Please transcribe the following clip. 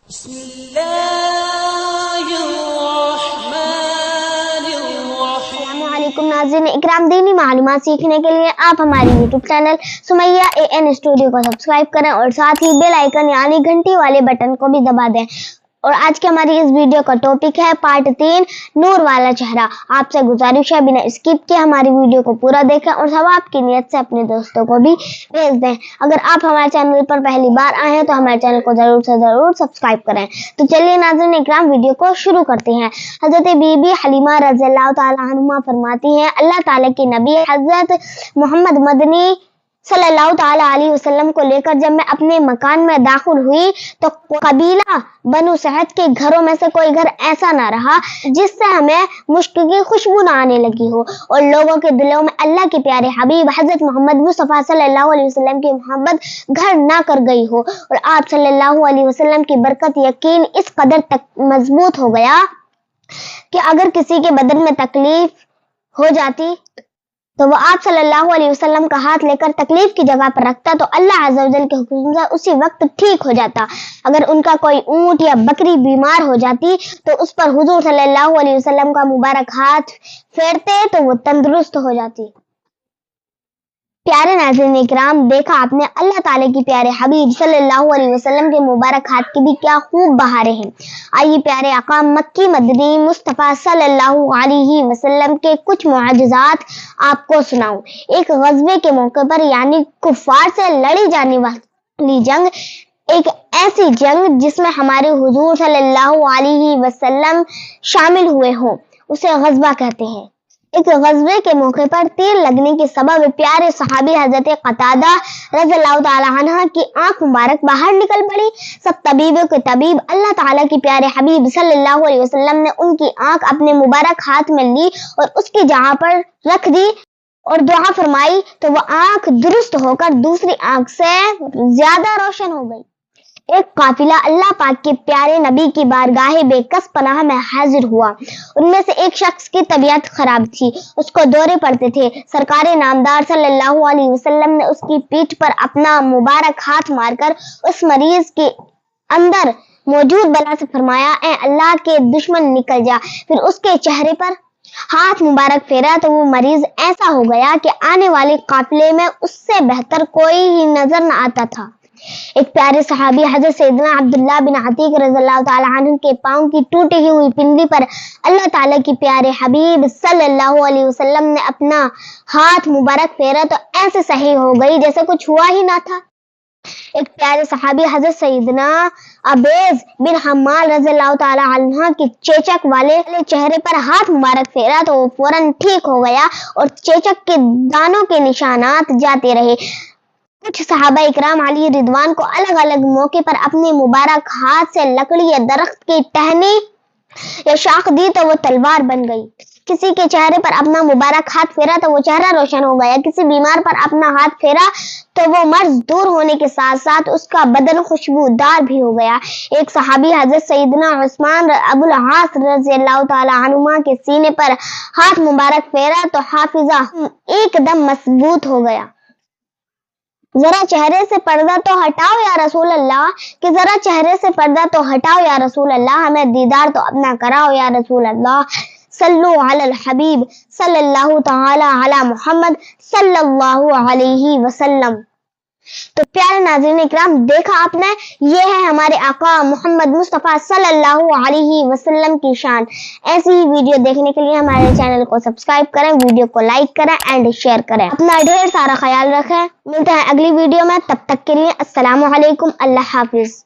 अस्सलामुअलैकुम नाज़रीन इकराम, दीनी मालूमात सीखने के लिए आप हमारे YouTube channel Sumaiya AN studio को सब्सक्राइब करें और साथ ही बेल आइकन यानी घंटी वाले बटन को भी दबा दें। और आज की हमारी इस वीडियो का टॉपिक है पार्ट 3 नूर वाला चेहरा। आपसे गुजारिश है बिना स्किप किए हमारी वीडियो को पूरा देखें और सवाब की नियत से अपने दोस्तों को भी भेज दें। अगर आप हमारे चैनल पर पहली बार आए हैं तो हमारे चैनल को जरूर से जरूर सब्सक्राइब करें। तो चलिए नाज़रीन इकराम वीडियो को शुरू करते हैं। हजरत बीबी हलीमा रज़ियल्लाहु ताला अन्हा फरमाती हैं, अल्लाह ताला के नबी हजरत मोहम्मद मदनी सल्लल्लाहु ताला अलैहि वसल्लम को लेकर जब मैं अपने मकान में दाखिल हुई तो कबीला बनु सहद के घरों में से कोई घर ऐसा ना रहा जिससे हमें मुश्क की खुशबू ना आने लगी हो और लोगों के दिलों में अल्लाह के प्यारे हबीब हजरत मोहम्मद मुस्तफा सल्लल्लाहु अलैहि वसल्लम की मोहब्बत घर ना कर गई हो और आप सल्लल्लाहु अलैहि वसल्लम की बरकत यकीन इस कदर तक मजबूत हो गया कि अगर किसी के बदन में तकलीफ हो जाती तो वो आप सल्लल्लाहु अलैहि वसल्लम का हाथ लेकर तकलीफ की जगह पर रखता तो अल्लाह अज़्ज़ व जल के हुक्म से उसी वक्त ठीक हो जाता। अगर उनका कोई ऊंट या बकरी बीमार हो जाती तो उस पर हुजूर सल्लल्लाहु अलैहि वसल्लम का मुबारक हाथ फेरते तो वो तंदुरुस्त हो जाती। प्यारे नाज़रीन इकराम, देखा आपने अल्लाह ताला की प्यारे हबीब सल्लल्लाहु अलैहि वसल्लम के मुबारक हाथ की भी क्या खूब बहारें हैं। आइए प्यारे आका मक्की मदनी मुस्तफ़ा सल्लल्लाहु अलैहि वसल्लम के कुछ मुआजिज़ात आपको सुनाऊं। एक ग़ज़वे के मौके पर यानी कुफ़ार से लड़ी जाने वाली जंग, एक ऐसी जंग जिसमें हमारे हुजूर सल्लल्लाहु अलैहि वसल्लम शामिल हुए हों, उसे ग़ज़वा कहते हैं। एक ग़ज़वे के मौके पर तीर लगने के सबब प्यारे सहाबी हजरत कतादा रज़ियल्लाहु ताला अन्हा की आंख मुबारक बाहर निकल पड़ी। सब तबीबों के तबीब अल्लाह ताला की प्यारे हबीब सल्लल्लाहु अलैहि वसल्लम ने उनकी आंख अपने मुबारक हाथ में ली और उसकी जगह पर रख दी और दुआ फरमाई तो वो आंख दुरुस्त होकर दूसरी आंख से ज्यादा रोशन हो गई। एक काफिला अल्लाह पाक के प्यारे नबी की बारगाहे बेकस पनाह में हाजिर हुआ। उनमें से एक शख्स की तबीयत खराब थी, उसको दौरे पड़ते थे। सरकारे नामदार सल्लल्लाहु अलैहि वसल्लम ने उसकी पीठ पर अपना मुबारक हाथ मारकर उस मरीज के अंदर मौजूद बला से फरमाया, ए अल्लाह के दुश्मन निकल जा। फिर उसके चेहरे पर हाथ मुबारक फेरा तो वो मरीज ऐसा हो गया कि आने वाले काफिले में उससे बेहतर कोई ही नजर न आता था। एक प्यारे सहाबी हजरत सैयदना अब्दुल्लाह बिन अतीक रज़ियल्लाहु ताला अन्हु के पांव की टूटी हुई पिंडली पर अल्लाह ताला की प्यारे हबीब सल्लल्लाहु अलैहि वसल्लम ने अपना हाथ मुबारक फेरा तो ऐसे सही हो गई जैसे कुछ हुआ ही ना था। एक प्यारे सहाबी हजरत सैयदना अबेज बिन हम्माल रज़ियल्लाहु ताला अन्हा के चेचक वाले चेहरे पर हाथ मुबारक फेरा तो वो फौरन ठीक हो गया और चेचक के दानों के निशानात जाते रहे। कुछ सहाबा इकराम अली रिदवान को अलग अलग मौके पर अपने मुबारक हाथ से लकड़ी या दरख्त की टहनी या शाख दी तो वो तलवार बन गई। किसी के चेहरे पर अपना मुबारक हाथ फेरा तो वो चेहरा रोशन हो गया। किसी बीमार पर अपना हाथ फेरा तो वो मर्ज दूर होने के साथ साथ उसका बदन खुशबूदार भी हो गया। एक सहाबी हजरत सैयदना उस्मान अबुल आस रज़ियल्लाहु ताला अन्हुमा के सीने पर हाथ मुबारक फेरा तो हाफिजा एकदम मजबूत हो गया। जरा चेहरे से पर्दा तो हटाओ या रसूल अल्लाह, कि जरा चेहरे से पर्दा तो हटाओ या रसूल अल्लाह, हमें दीदार तो अपना कराओ या रसूल अल्लाह। सल्लु अलल हबीब सल्लल्लाहु ताला अला मुहम्मद सल्लल्लाहु अलैहि वसल्लम। तो प्यारे नाज़रीन इकराम, देखा आपने, ये है हमारे आका मोहम्मद मुस्तफ़ा सल्लल्लाहु अलैहि वसल्लम की शान। ऐसी ही वीडियो देखने के लिए हमारे चैनल को सब्सक्राइब करें, वीडियो को लाइक करें एंड शेयर करें। अपना ढेर सारा ख्याल रखें। मिलते हैं अगली वीडियो में, तब तक के लिए अस्सलामु अलैकुम, अल्लाह हाफिज।